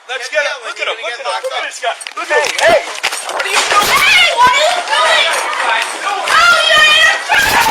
Let's get him. Look at him. Look at this guy. Look at him. Hey! What are you doing? Hey! What are you doing? Oh, you're in trouble!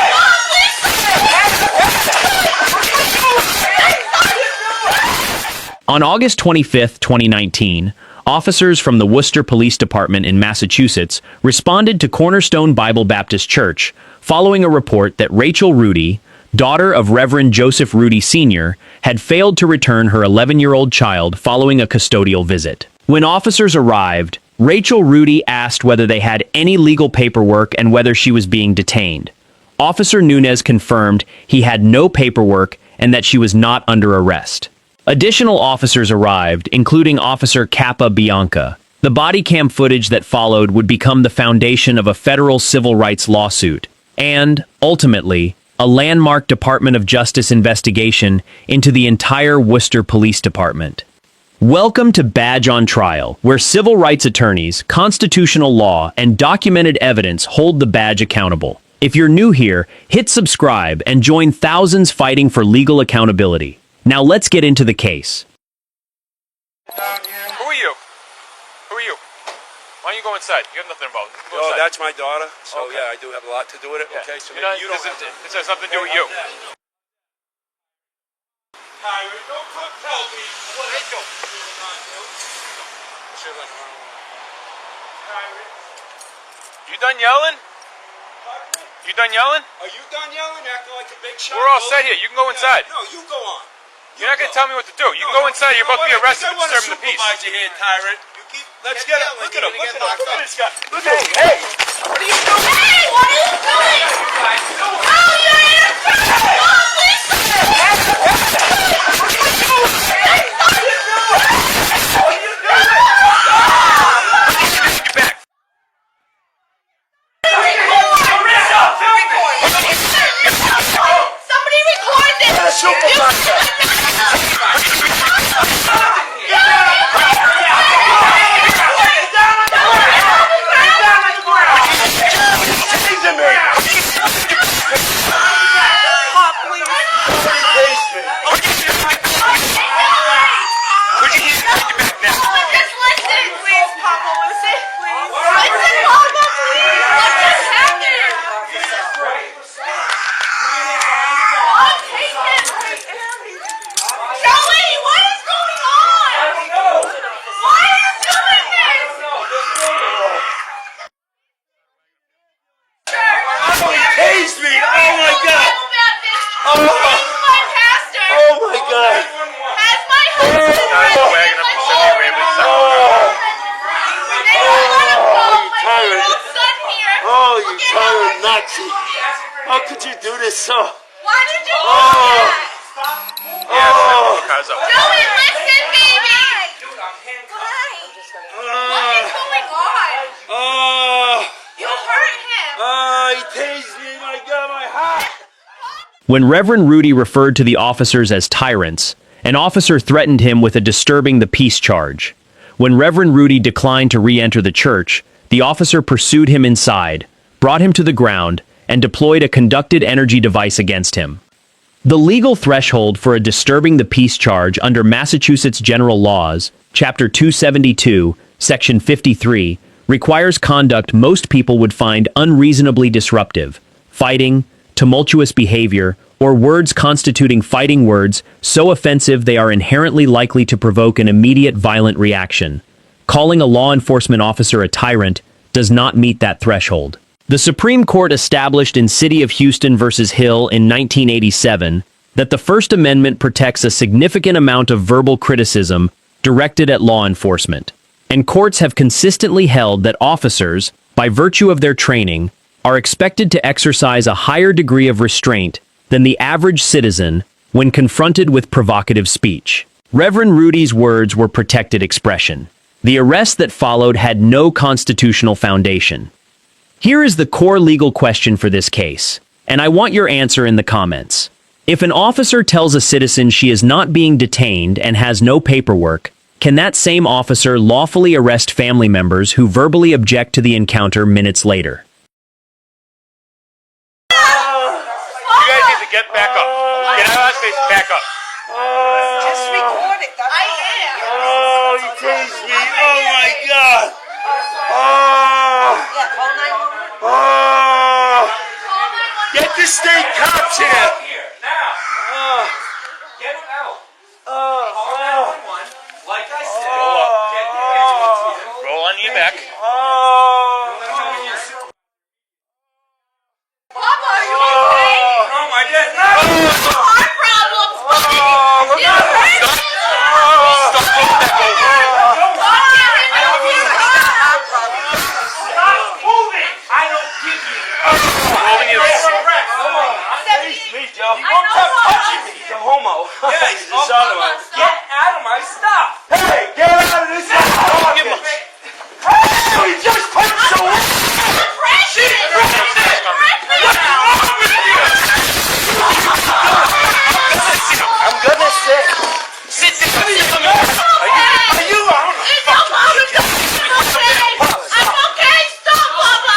On August 25, 2019, officers from the Worcester Police Department in Massachusetts responded to Cornerstone Bible Baptist Church following a report that Rachel Rudy, daughter of Reverend Joseph Rudy Sr., had failed to return her 11-year-old child following a custodial visit. When officers arrived, Rachel Rudy asked whether they had any legal paperwork and whether she was being detained. Officer Nunez confirmed he had no paperwork and that she was not under arrest. Additional officers arrived, including Officer Kappa Bianca. The body cam footage that followed would become the foundation of a federal civil rights lawsuit and, ultimately, a landmark Department of Justice investigation into the entire Worcester Police Department. Welcome to Badge on Trial, where civil rights attorneys, constitutional law, and documented evidence hold the badge accountable. If you're new here, hit subscribe and join thousands fighting for legal accountability. Now let's get into the case. Who are you? Who are you? Why don't you go inside? You have nothing involved. Oh, that's my daughter. So, okay. Yeah, I do have a lot to do with it. Yeah. Okay, so maybe you don't have to. This has nothing to do with you. Tyron, don't tell me what I do. You done yelling? You done yelling? Are you done yelling? Acting like a big shot? We're all set here. You can go inside. No, you go on. You're not going to tell me what to do. You can go inside. You're about to be arrested for disturbing the peace. Here, Tyron. Let's get him. Look at him. Look at him. Look at this guy. Look at him. Hey! What are you doing? Hey! What are you doing? Oh, you're in trouble! Somebody record this! How could you do this so? Why did you do that? Joey, listen, baby! What is going on? You hurt him! He tased me and I got my hat! When Reverend Rudy referred to the officers as tyrants, an officer threatened him with a disturbing the peace charge. When Reverend Rudy declined to re-enter the church, the officer pursued him inside, brought him to the ground, and deployed a conducted energy device against him. The legal threshold for a disturbing the peace charge under Massachusetts General Laws, Chapter 272, Section 53, requires conduct most people would find unreasonably disruptive, fighting, tumultuous behavior, or words constituting fighting words so offensive they are inherently likely to provoke an immediate violent reaction. Calling a law enforcement officer a tyrant does not meet that threshold. The Supreme Court established in City of Houston v. Hill in 1987 that the First Amendment protects a significant amount of verbal criticism directed at law enforcement, and courts have consistently held that officers, by virtue of their training, are expected to exercise a higher degree of restraint than the average citizen when confronted with provocative speech. Reverend Rudy's words were protected expression. The arrest that followed had no constitutional foundation. Here is the core legal question for this case, and I want your answer in the comments. If an officer tells a citizen she is not being detained and has no paperwork, can that same officer lawfully arrest family members who verbally object to the encounter minutes later? You guys need to get back up. Get out of our space, back up. Just record it. That's all. I am. You get the state cops here. Here, now. Get him out. Call 911. Like I said, get the ambulance here. Roll on your back. Papa, are you okay? No, my dad. No. Heart problems, buddy. You hurt me. Stop pulling that over. Stop giving me your heart. Stop moving. I don't give you. Rolling your Me, Joe. I know what. He's a homo. Yeah, he's a sodomite. Get out of my stuff. Hey, get out of this house. Give him a... He just punched someone. Depression. I'm gonna sit. Sit down. Are you on? It's okay. I'm okay. Stop, Papa.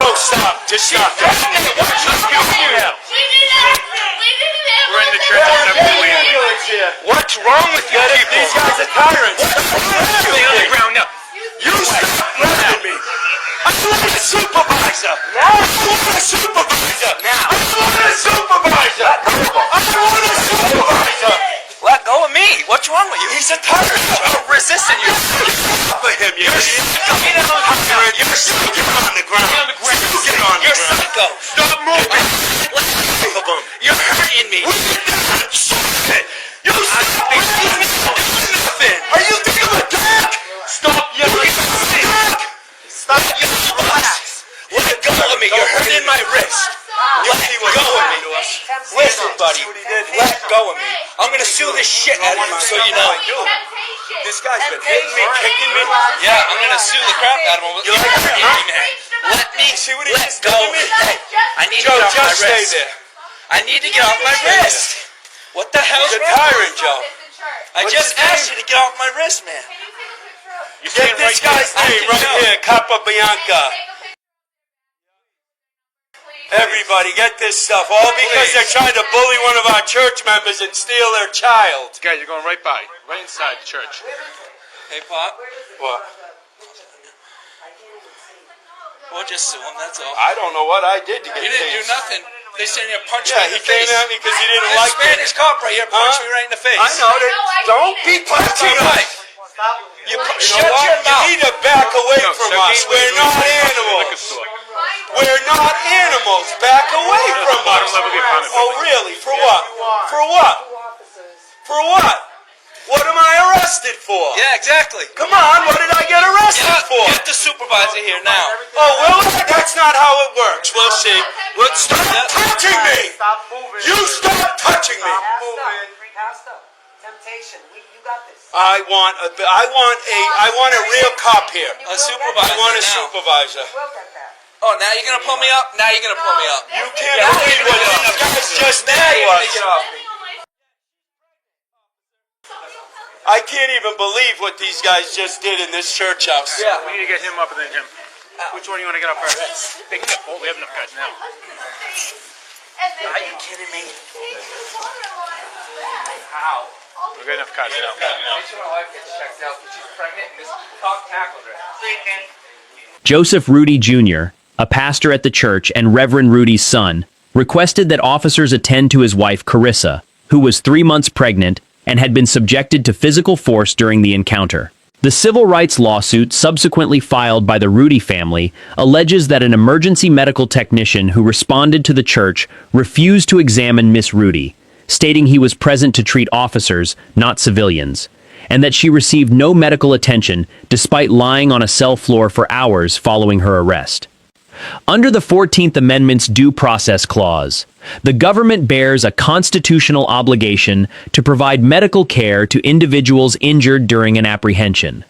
Oh, stop. Just stop. We need an We're in the church. What's wrong with you people? These guys are tyrants. Stay on the ground now. You stop threatening me. I want a supervisor. Now. I want a supervisor. Now. I want a supervisor. I want a supervisor. Let go of me. What's wrong with you? He's a tyrant. I'm resisting you. Stop him, you idiot. Get on the ground. Get on the ground. Get on the You're ground. psycho. Stop moving. You're hurting me. Stop it. You stop it. Nothing. Are you thinking of a dog? Stop yelling. Stop yelling. Relax. Let go of me. You're hurting my wrist. Let go of me. Listen, buddy. Let go of me. I'm gonna sue this shit out of you so you know. This guy's been hitting me, kicking me. Yeah, I'm gonna sue the crap out of him. You like that, huh? Let me See what he let just go. did to me? Hey, I need to Joe, get off my just stay wrist. there. I need to get off my Stay wrist. What the hell's He's a wrong? tyrant, Joe. I What's just his name? asked you to get off my wrist, man. Get this guy's name right here, Capa Bianca. Everybody, get this stuff. All because they're trying to bully one of our church members and steal their child. Guys, you're going right by, right inside the church. Hey, Pop. What? We'll just sue him, that's all. I don't know what I did to get You didn't do things. nothing. They said you punched Yeah, me in he the came face. at me because he didn't This like Spanish it. cop right here punched Huh? me right in the face. I know that. No, I Don't hate be it. punching All us. right. You You shut know what? your mouth. You need to back away from Sergey, us. We're not liquor animals. store. We're not animals. Back away from bottom us. level of the apartment Oh, building. really? For what? For what? For what? What am I arrested for? Yeah, exactly. Come on, what did I get arrested for? Get the supervisor here now. Oh, will it? That's not how it works. We'll see. Stop touching me! Stop moving. You stop touching me! Cast up. Temptation. You got this. I want a real cop here. A supervisor I want a now. supervisor. We'll get that. Oh, now you're gonna pull me up? Now you're gonna pull me up. You can't believe what these guys just did Now to you're gonna get us. off me. I can't even believe what these guys just did in this church house. Yeah. We need to get him up and then him. Which one do you want to get up first? Big enough. Oh, we have enough guys now. Are you kidding me? How? We've got enough guys now. Make sure my wife gets checked out. She's pregnant and this cop tackled her. Joseph Rudy Jr., a pastor at the church and Reverend Rudy's son, requested that officers attend to his wife Carissa, who was 3 months pregnant and had been subjected to physical force during the encounter. The civil rights lawsuit subsequently filed by the Rudy family alleges that an emergency medical technician who responded to the church refused to examine Miss Rudy, stating he was present to treat officers, not civilians, and that she received no medical attention despite lying on a cell floor for hours following her arrest. Under the 14th Amendment's Due Process Clause, the government bears a constitutional obligation to provide medical care to individuals injured during an apprehension.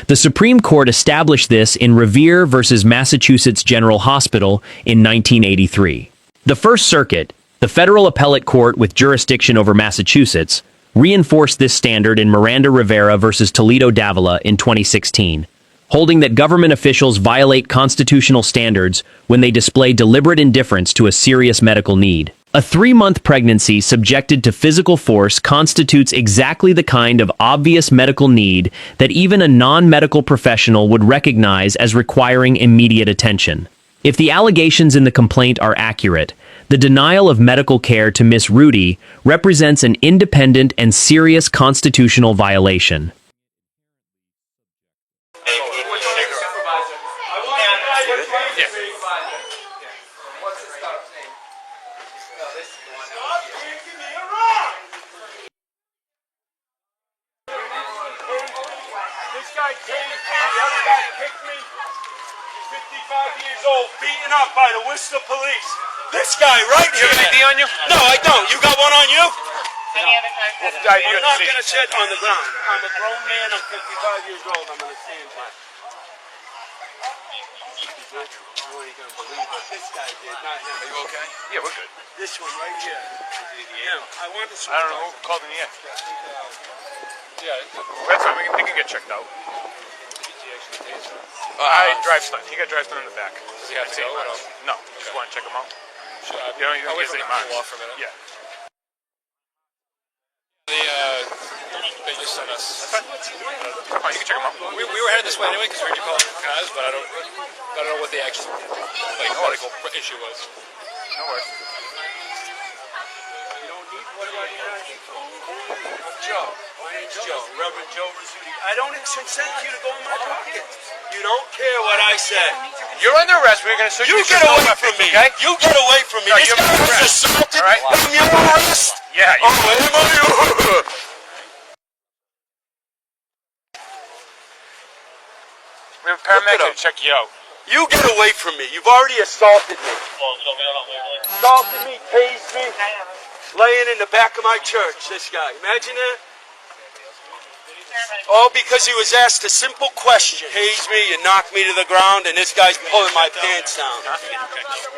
The Supreme Court established this in Revere v. Massachusetts General Hospital in 1983. The First Circuit, the federal appellate court with jurisdiction over Massachusetts, reinforced this standard in Miranda Rivera v. Toledo Davila in 2016. Holding that government officials violate constitutional standards when they display deliberate indifference to a serious medical need. A 3-month pregnancy subjected to physical force constitutes exactly the kind of obvious medical need that even a non-medical professional would recognize as requiring immediate attention. If the allegations in the complaint are accurate, the denial of medical care to Miss Rudy represents an independent and serious constitutional violation. This guy tased me, the other guy kicked me. He's 55 years old, beaten up by the Worcester police. This guy right here. You have an ID on you? No, I don't. You got one on you? Any other time? I'm not going to sit on the ground. I'm a grown man. I'm 55 years old. I'm going to stand here. You ain't going to believe what this guy did, not him. Are you okay? Yeah, we're good. This one right here. Him. I want to. I don't know who called in the end. Yeah, that's fine. They can get checked out. I drive stunt. He got drive stunt in the back. Does he have to go? No, just want to check him out. Sure. You don't even get any marks. For a minute. Yeah. They just sent us. That's fine. Oh, you can check him out. We were headed this way anyway because we heard you calling for cars, but I don't know what the actual medical issue was. No worries. You don't need what do I need? I'm Joe. My name's Joe. Reverend Joe Rizzuti. I don't consent you to go in my pocket. You don't care what I say. You're under arrest. We're going to search You get away from me. Okay? You get away from me. No, This you're guy under was arrest. assaulted. All right. I'm your arrest. Yeah. Oh, am I? We have a paramedic to check you out. You get away from me. You've already assaulted me. Assaulted me, tased me, laying in the back of my church, this guy. Imagine that. All because he was asked a simple question. Tased me, you knocked me to the ground, and this guy's pulling my pants down.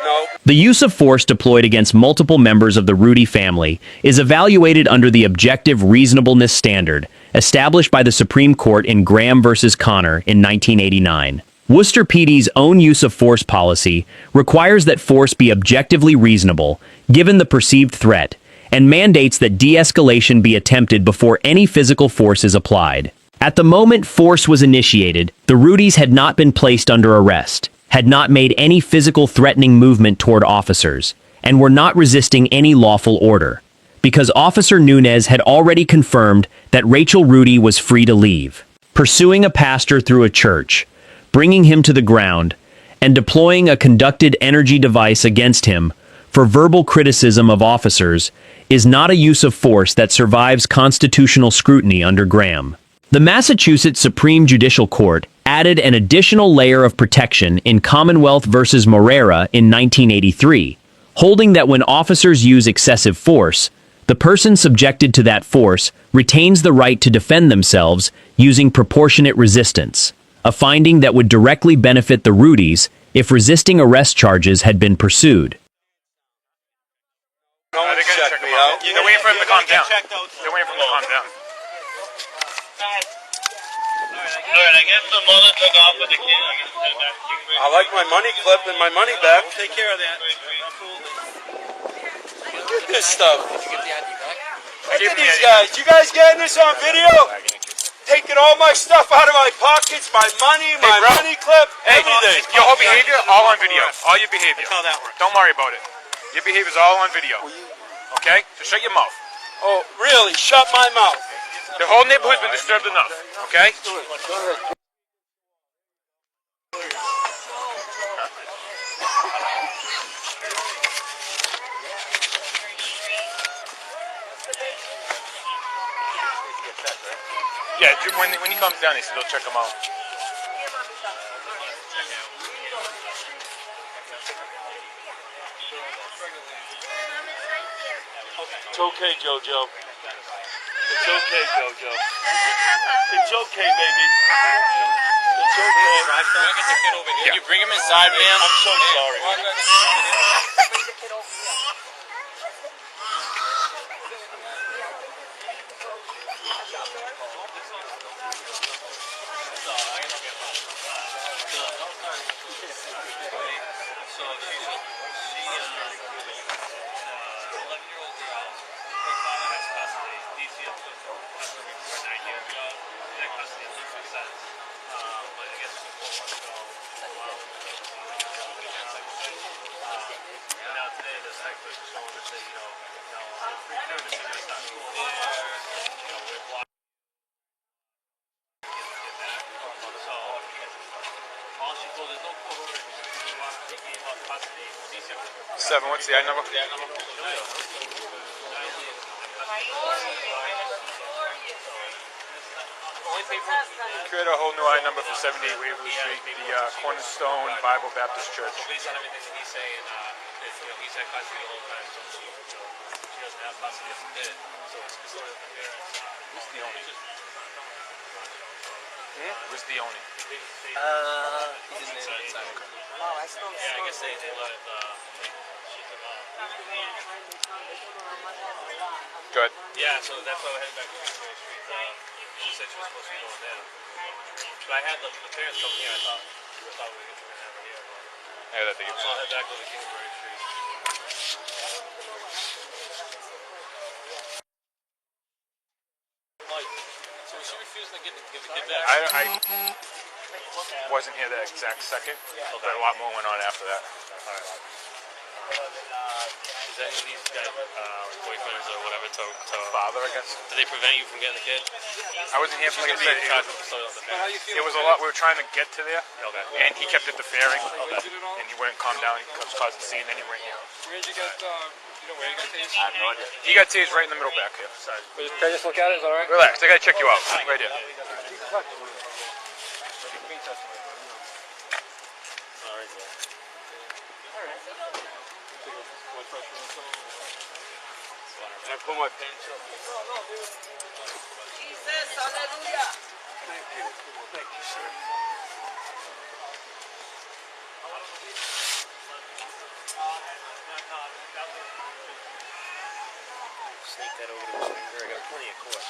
No. The use of force deployed against multiple members of the Rudy family is evaluated under the objective reasonableness standard established by the Supreme Court in Graham versus Connor in 1989. Worcester PD's own use of force policy requires that force be objectively reasonable, given the perceived threat, and mandates that de-escalation be attempted before any physical force is applied. At the moment force was initiated, the Rudys had not been placed under arrest, had not made any physical threatening movement toward officers, and were not resisting any lawful order, because Officer Nunez had already confirmed that Rachel Rudy was free to leave. Pursuing a pastor through a church, bringing him to the ground, and deploying a conducted energy device against him for verbal criticism of officers is not a use of force that survives constitutional scrutiny under Graham. The Massachusetts Supreme Judicial Court added an additional layer of protection in Commonwealth versus Morera in 1983, holding that when officers use excessive force, the person subjected to that force retains the right to defend themselves using proportionate resistance, a finding that would directly benefit the Rudys if resisting arrest charges had been pursued. No one They're going to checked check me him out. out. They're waiting for him to calm down. They're waiting for him to calm down. Alright, I guess the mother took off with the kid. I guess I like my money clip and my money back. take care of that. Look at this stuff. I Look gave at him the these ID. guys. You guys getting this on video? Taking all my stuff out of my pockets, my money, my bro. money clip, Hey, everything. your whole behavior, all on video. All your behavior. That's how that works. Don't worry about it. Your behavior's all on video. Okay? So shut your mouth. Oh, really? Shut my mouth. The whole neighborhood's been disturbed enough. Okay? Yeah, when he comes down, he said they'll check him out. It's okay, JoJo. It's okay, JoJo. It's okay, baby. It's okay. Yeah. You bring him inside, man. I'm so sorry. her father has custody. DC has custody for 9 years ago. He had custody of him since. But I guess 4 months ago, and now today the cycle is showing that they, return to senior start school here. We're blocking get back. So all she told is no court order. They gave up custody. DC. 7, what's the I number? Create a whole new I number for 78 Waverly Street, the Cornerstone Bible Baptist Church. Based on everything that he's saying, he's had custody the whole time, so she doesn't have custody of the kid. So it's sort of the parents. Who's the owner? Who's the owner? Oh, I smell the Yeah, I guess smoke. they let she's a mom. Good. Yeah, so that's why we're heading back to Kingsbury Street. She said she was supposed to be going there. But I had the parents come here. I thought we were going to have her here. Yeah, that thing. So I'll head back over to Kingsbury Street. Mike, so was she refusing to give the kid back? I wasn't here that exact second, but a lot more went on after that. Is any of these guys boyfriends or whatever to Father, I guess. do they prevent you from getting the kid? I wasn't here for, like I said, it was a lot. We were trying to get to there, and he kept interfering, and he wouldn't calm down. He kept causing a scene, and then he went here. Where'd you get, where you got tased? I have no idea. He got tased right in the middle back here. Can I just look at it? Is that alright? Relax, I gotta check you out. Right here. Can I pull my pants up? Jesus, hallelujah. Thank you. Thank you, sir. Sneak that over to the finger. I got plenty of court.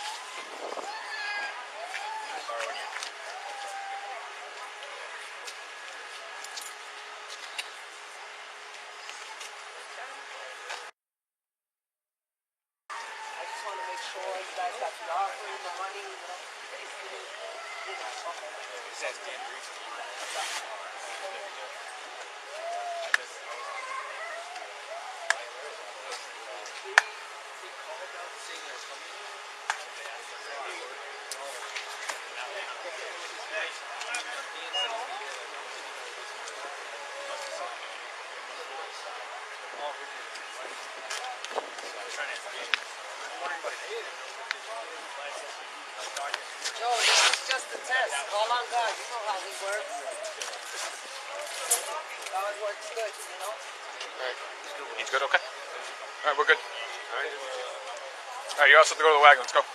I just want to make sure you guys got the offering, the money, basically, okay. Joe, this is just a test. Call on God. You know how he works. God works good, you know? He's good, okay? Alright, we're good. Alright, you also have to go to the wagon. Let's go.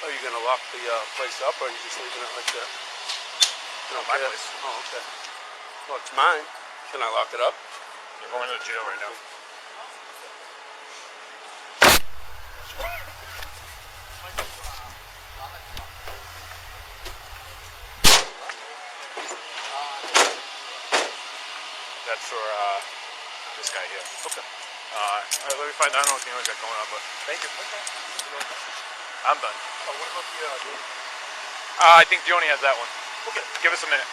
Are you going to lock the place up, or are you just leaving it like that? No, my place. Oh, okay. Well, it's mine. Can I lock it up? You're going to the jail right now. That's for this guy here. Okay. Let me find out. I don't know what the owner's got going on, but thank you. I'm done. Oh, what about the I think Joni has that one. Okay. Give us a minute.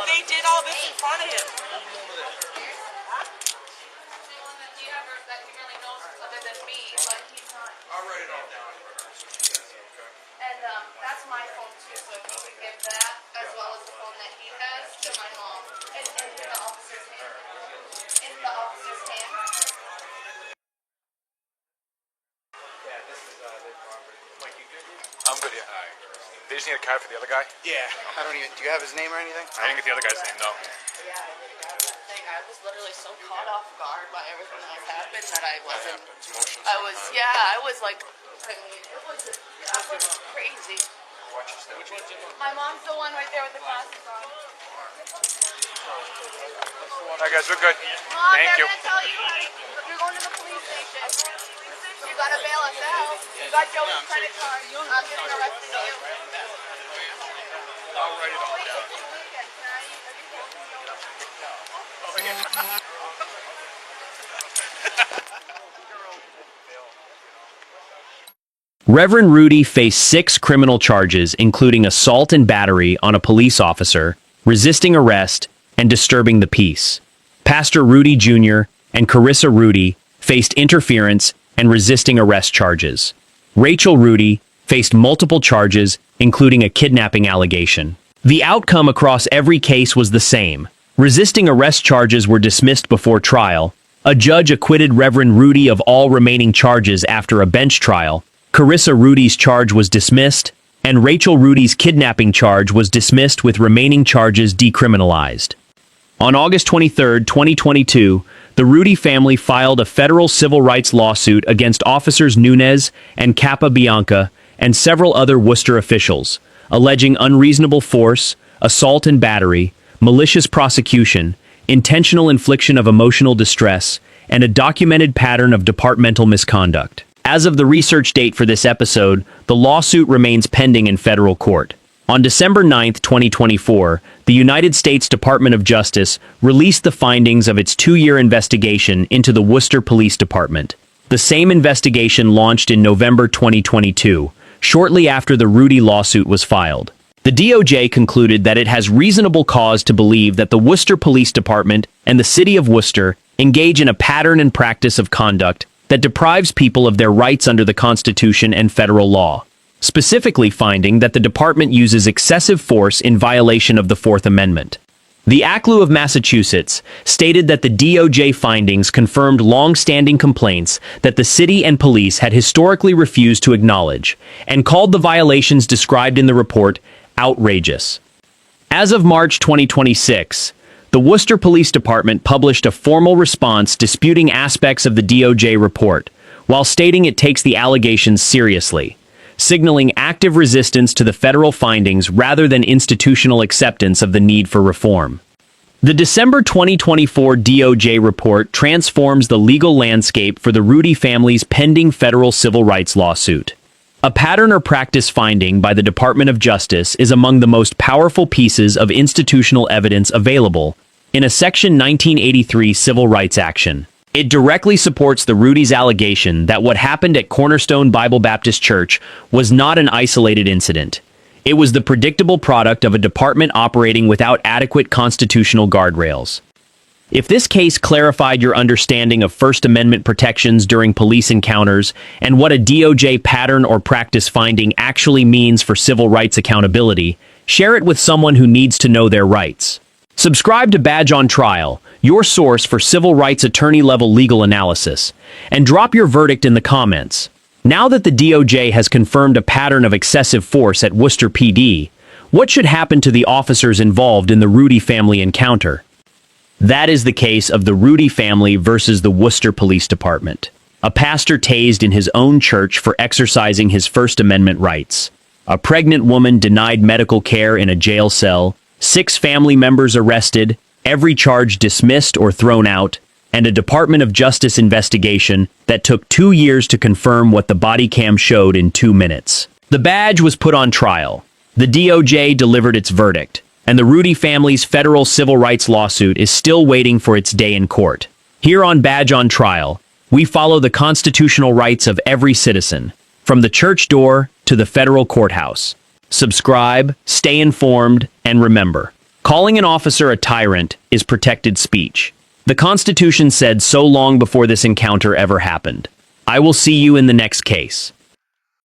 They did all this in front of him. I'll write it all down. And that's my phone too, so if you could give that as well as the phone that he has to my mom in the officer's hand. In the officer's hand. Yeah, this is their property. Mike, you good? I'm good, yeah. They just need a card for the other guy? Yeah. I don't even. Do you have his name or anything? I didn't get the other guy's name, no. Yeah, I was literally so caught off guard by everything that happened that I wasn't. I was like, I mean, was crazy. Which one's your mom? My mom's the one right there with the glasses on. All right, guys, we're good. Mom, Thank they're you. gonna tell you you're going to the police station. You gotta bail us out. You got Joey's credit card. I'm getting arrested you. I'll write it all Wait down. till this weekend, can I? Reverend Rudy faced 6 criminal charges, including assault and battery on a police officer, resisting arrest, and disturbing the peace. Pastor Rudy Jr. and Carissa Rudy faced interference and resisting arrest charges. Rachel Rudy faced multiple charges, including a kidnapping allegation. The outcome across every case was the same. Resisting arrest charges were dismissed before trial. A judge acquitted Reverend Rudy of all remaining charges after a bench trial. Carissa Rudy's charge was dismissed, and Rachel Rudy's kidnapping charge was dismissed with remaining charges decriminalized. On August 23, 2022, the Rudy family filed a federal civil rights lawsuit against officers Nunez and Capabianca and several other Worcester officials, alleging unreasonable force, assault and battery, malicious prosecution, intentional infliction of emotional distress, and a documented pattern of departmental misconduct. As of the research date for this episode, the lawsuit remains pending in federal court. On December 9, 2024, the United States Department of Justice released the findings of its 2-year investigation into the Worcester Police Department. The same investigation launched in November 2022, shortly after the Rudy lawsuit was filed. The DOJ concluded that it has reasonable cause to believe that the Worcester Police Department and the City of Worcester engage in a pattern and practice of conduct that deprives people of their rights under the Constitution and federal law, specifically finding that the department uses excessive force in violation of the Fourth Amendment. The ACLU of Massachusetts stated that the DOJ findings confirmed long-standing complaints that the city and police had historically refused to acknowledge, and called the violations described in the report outrageous. As of March 2026, the Worcester Police Department published a formal response disputing aspects of the DOJ report, while stating it takes the allegations seriously, signaling active resistance to the federal findings rather than institutional acceptance of the need for reform. The December 2024 DOJ report transforms the legal landscape for the Rudy family's pending federal civil rights lawsuit. A pattern or practice finding by the Department of Justice is among the most powerful pieces of institutional evidence available in a Section 1983 civil rights action. It directly supports the Rudy's allegation that what happened at Cornerstone Bible Baptist Church was not an isolated incident. It was the predictable product of a department operating without adequate constitutional guardrails. If this case clarified your understanding of First Amendment protections during police encounters and what a DOJ pattern or practice finding actually means for civil rights accountability, share it with someone who needs to know their rights. Subscribe to Badge on Trial, your source for civil rights attorney-level legal analysis, and drop your verdict in the comments. Now that the DOJ has confirmed a pattern of excessive force at Worcester PD, what should happen to the officers involved in the Rudy family encounter? That is the case of the Rudy family versus the Worcester Police Department. A pastor tased in his own church for exercising his First Amendment rights. A pregnant woman denied medical care in a jail cell. 6 family members arrested, every charge dismissed or thrown out, and a Department of Justice investigation that took 2 years to confirm what the body cam showed in 2 minutes. The badge was put on trial. The DOJ delivered its verdict, and the Rudy family's federal civil rights lawsuit is still waiting for its day in court. Here on Badge on Trial, we follow the constitutional rights of every citizen, from the church door to the federal courthouse. Subscribe, stay informed, and remember, calling an officer a tyrant is protected speech. The Constitution said so long before this encounter ever happened. I will see you in the next case.